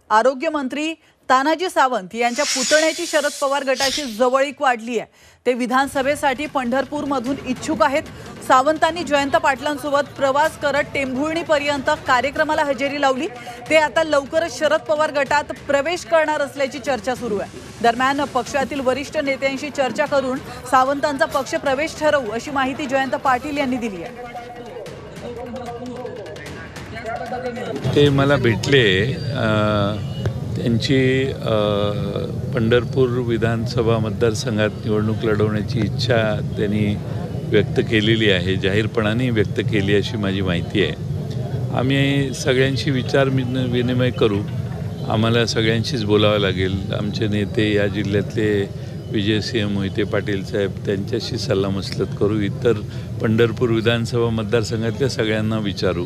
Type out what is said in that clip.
आरोग्यमंत्री तानाजी सावंत यांच्या पुतण्याची शरद पवार गटाची जवळीक वाढली आहे। ते विधानसभेसाठी पंढरपूरमधून इच्छुक आहेत। सावंतांनी जयंत पाटलांसोबत प्रवास करत टेंभुर्णीपर्यंत कार्यक्रमाला हजेरी लावली। ते आता लवकरच शरद पवार गटात प्रवेश करणार असल्याची चर्चा सुरू आहे। दरम्यान पक्षातील वरिष्ठ नेत्यांशी चर्चा करून सावंतांचा पक्ष प्रवेश ठरवू अशी माहिती जयंत पाटील यांनी दिली आहे। ते मला भेटले, त्यांची पंढरपूर विधानसभा मतदारसंघात निवडणूक लढवण्याची इच्छा त्यांनी व्यक्त केलेली आहे, जाहीरपणाने व्यक्त केली अशी माझी माहिती आहे। आम्ही सगळ्यांशी विचार विनिमय करू। आम्हाला सगळ्यांशीच बोलावं लागेल। आमचे नेते या जिल्ह्यातले विजयसिंह मोहिते पाटील साहेब त्यांच्याशी सल्लामसलत करू। इतर पंढरपूर विधानसभा मतदारसंघातल्या सगळ्यांना विचारू।